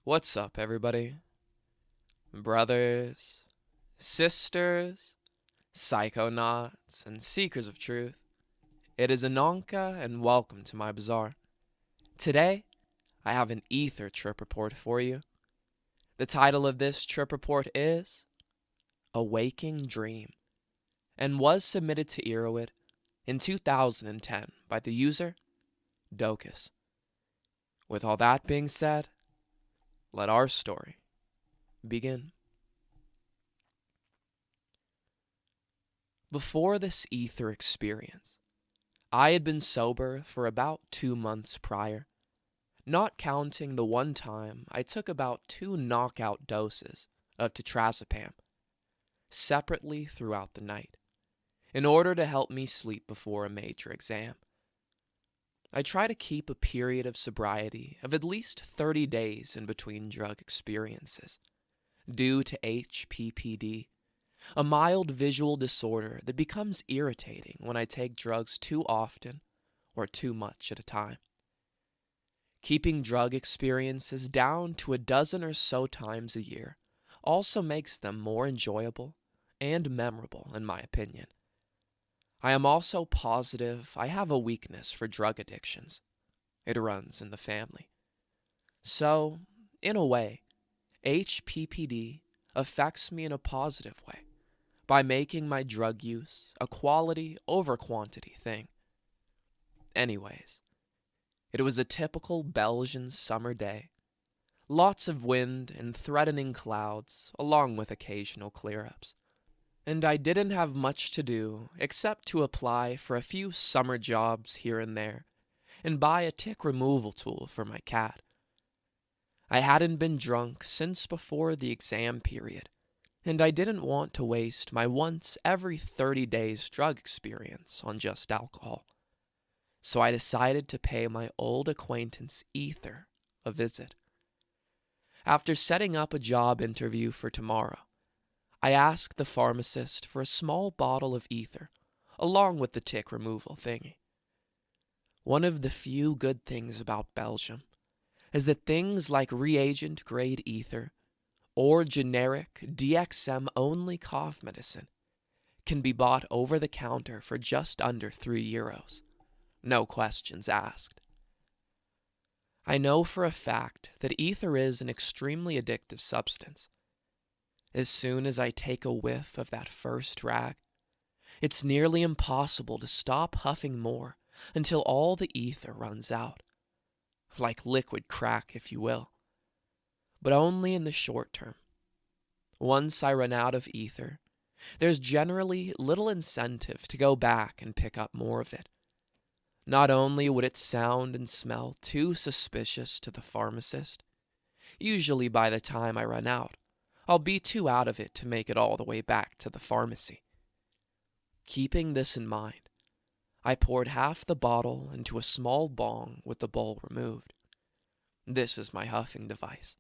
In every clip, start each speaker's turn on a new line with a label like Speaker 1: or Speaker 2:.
Speaker 1: What's up, everybody? Brothers, sisters, psychonauts, and seekers of truth. It is Ananka, and welcome to my bazaar. Today, I have an ether trip report for you. The title of this trip report is A Waking Dream, and was submitted to Erowid in 2010 by the user Docus. With all that being said, let our story begin. Before this ether experience, I had been sober for about 2 months prior, not counting the one time I took about 2 knockout doses of tetrazepam, separately throughout the night, in order to help me sleep before a major exam. I try to keep a period of sobriety of at least 30 days in between drug experiences, due to HPPD, a mild visual disorder that becomes irritating when I take drugs too often or too much at a time. Keeping drug experiences down to a dozen or so times a year also makes them more enjoyable and memorable, in my opinion. I am also positive I have a weakness for drug addictions. It runs in the family. So, in a way, HPPD affects me in a positive way by making my drug use a quality over quantity thing. Anyways, it was a typical Belgian summer day. Lots of wind and threatening clouds, along with occasional clear-ups. And I didn't have much to do except to apply for a few summer jobs here and there and buy a tick removal tool for my cat. I hadn't been drunk since before the exam period, and I didn't want to waste my once every 30 days drug experience on just alcohol. So I decided to pay my old acquaintance Ether a visit. After setting up a job interview for tomorrow, I asked the pharmacist for a small bottle of ether, along with the tick removal thingy. One of the few good things about Belgium is that things like reagent-grade ether or generic DXM-only cough medicine can be bought over the counter for just under €3. No questions asked. I know for a fact that ether is an extremely addictive substance. As soon as I take a whiff of that first rag, it's nearly impossible to stop huffing more until all the ether runs out. Like liquid crack, if you will. But only in the short term. Once I run out of ether, there's generally little incentive to go back and pick up more of it. Not only would it sound and smell too suspicious to the pharmacist, usually by the time I run out, I'll be too out of it to make it all the way back to the pharmacy. Keeping this in mind, I poured half the bottle into a small bong with the bowl removed. This is my huffing device.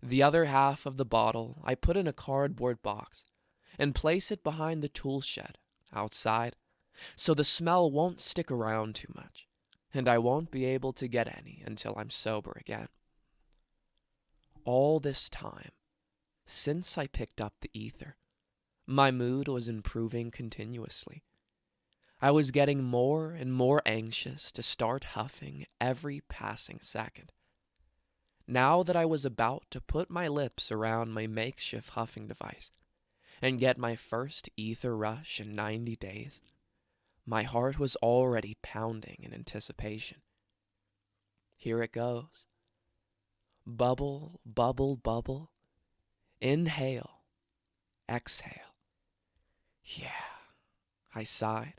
Speaker 1: The other half of the bottle I put in a cardboard box and place it behind the tool shed outside, so the smell won't stick around too much, and I won't be able to get any until I'm sober again. All this time, since I picked up the ether, my mood was improving continuously. I was getting more and more anxious to start huffing every passing second. Now that I was about to put my lips around my makeshift huffing device and get my first ether rush in 90 days, my heart was already pounding in anticipation. Here it goes. Bubble, bubble, bubble. Inhale. Exhale. Yeah, I sighed,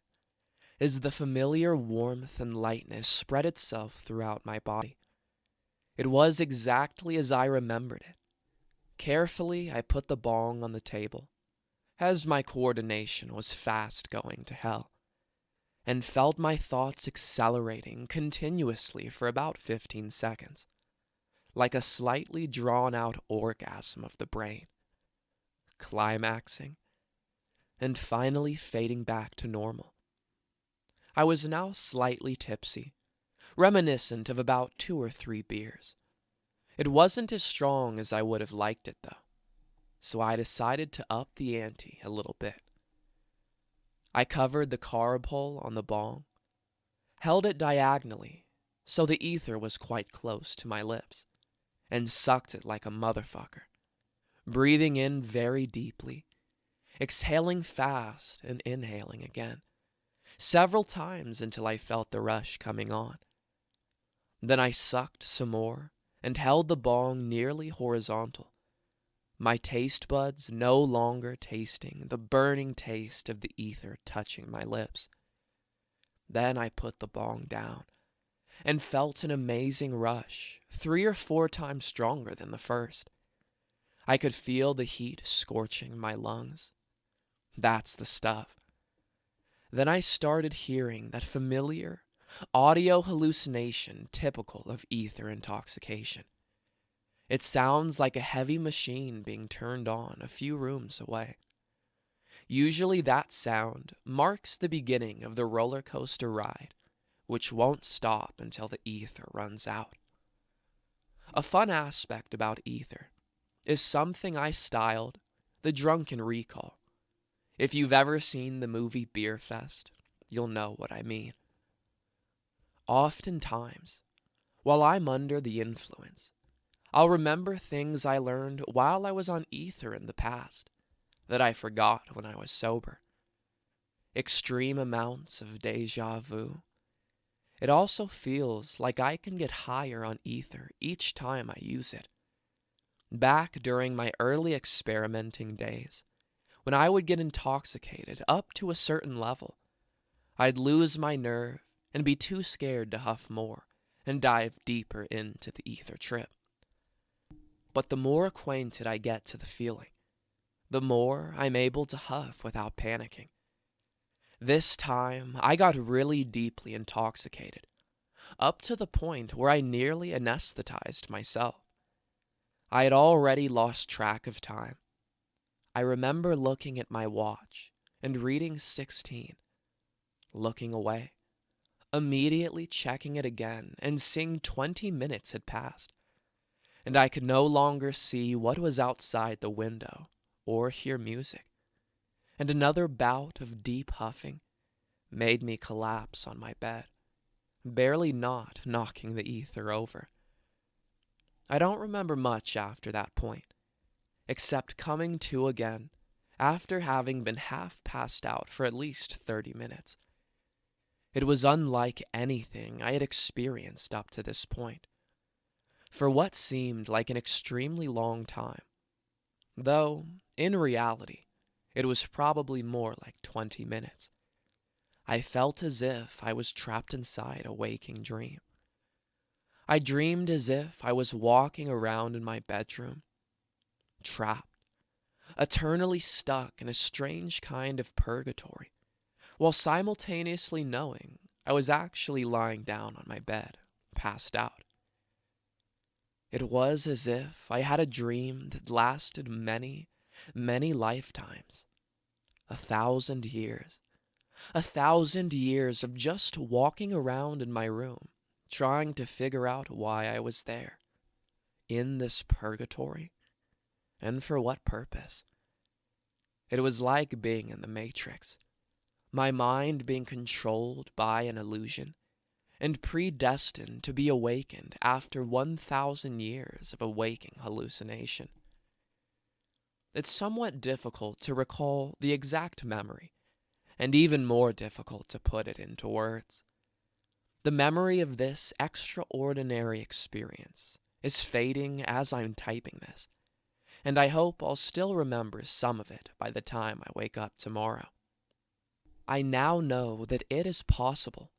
Speaker 1: as the familiar warmth and lightness spread itself throughout my body. It was exactly as I remembered it. Carefully, I put the bong on the table, as my coordination was fast going to hell, and felt my thoughts accelerating continuously for about 15 seconds, like a slightly drawn-out orgasm of the brain, climaxing, and finally fading back to normal. I was now slightly tipsy, reminiscent of about 2 or 3 beers, It wasn't as strong as I would have liked it, though, so I decided to up the ante a little bit. I covered the carb hole on the bong, held it diagonally so the ether was quite close to my lips, and sucked it like a motherfucker, breathing in very deeply, exhaling fast and inhaling again, several times until I felt the rush coming on. Then I sucked some more and held the bong nearly horizontal, my taste buds no longer tasting the burning taste of the ether touching my lips. Then I put the bong down and felt an amazing rush, 3 or 4 times stronger than the first. I could feel the heat scorching my lungs. That's the stuff. Then I started hearing that familiar audio hallucination typical of ether intoxication. It sounds like a heavy machine being turned on a few rooms away. Usually that sound marks the beginning of the roller coaster ride, which won't stop until the ether runs out. A fun aspect about ether is something I styled the drunken recall. If you've ever seen the movie Beer Fest, you'll know what I mean. Oftentimes, while I'm under the influence, I'll remember things I learned while I was on ether in the past that I forgot when I was sober. Extreme amounts of deja vu. It also feels like I can get higher on ether each time I use it. Back during my early experimenting days, when I would get intoxicated up to a certain level, I'd lose my nerve and be too scared to huff more and dive deeper into the ether trip. But the more acquainted I get to the feeling, the more I'm able to huff without panicking. This time, I got really deeply intoxicated, up to the point where I nearly anesthetized myself. I had already lost track of time. I remember looking at my watch and reading 16, looking away, immediately checking it again and seeing 20 minutes had passed, and I could no longer see what was outside the window or hear music, and another bout of deep huffing made me collapse on my bed, barely not knocking the ether over. I don't remember much after that point, except coming to again after having been half passed out for at least 30 minutes. It was unlike anything I had experienced up to this point, for what seemed like an extremely long time, though, in reality, it was probably more like 20 minutes. I felt as if I was trapped inside a waking dream. I dreamed as if I was walking around in my bedroom, trapped, eternally stuck in a strange kind of purgatory, while simultaneously knowing I was actually lying down on my bed, passed out. It was as if I had a dream that lasted many, many lifetimes, 1,000 years. 1,000 years of just walking around in my room, trying to figure out why I was there, in this purgatory, and for what purpose. It was like being in the Matrix, my mind being controlled by an illusion, and predestined to be awakened after 1,000 years of a waking hallucination. It's somewhat difficult to recall the exact memory, and even more difficult to put it into words. The memory of this extraordinary experience is fading as I'm typing this, and I hope I'll still remember some of it by the time I wake up tomorrow. I now know that it is possible,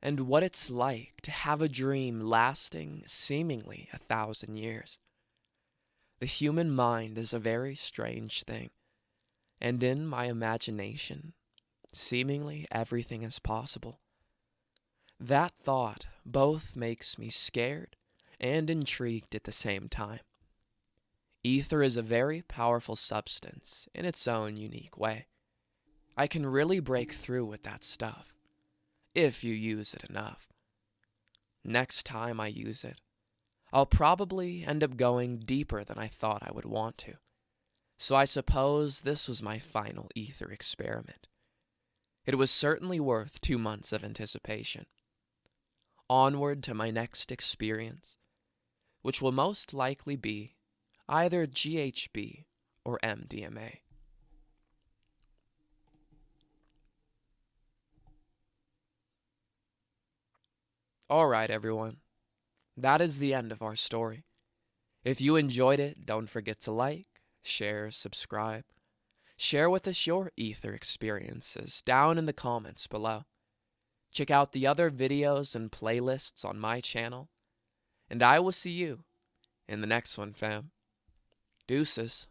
Speaker 1: and what it's like to have a dream lasting seemingly 1,000 years. The human mind is a very strange thing, and in my imagination, seemingly everything is possible. That thought both makes me scared and intrigued at the same time. Ether is a very powerful substance in its own unique way. I can really break through with that stuff, if you use it enough. Next time I use it, I'll probably end up going deeper than I thought I would want to. So I suppose this was my final ether experiment. It was certainly worth 2 months of anticipation. Onward to my next experience, which will most likely be either GHB or MDMA. Alright, everyone. That is the end of our story. If you enjoyed it, don't forget to like, share, subscribe. Share with us your ether experiences down in the comments below. Check out the other videos and playlists on my channel. And I will see you in the next one, fam. Deuces.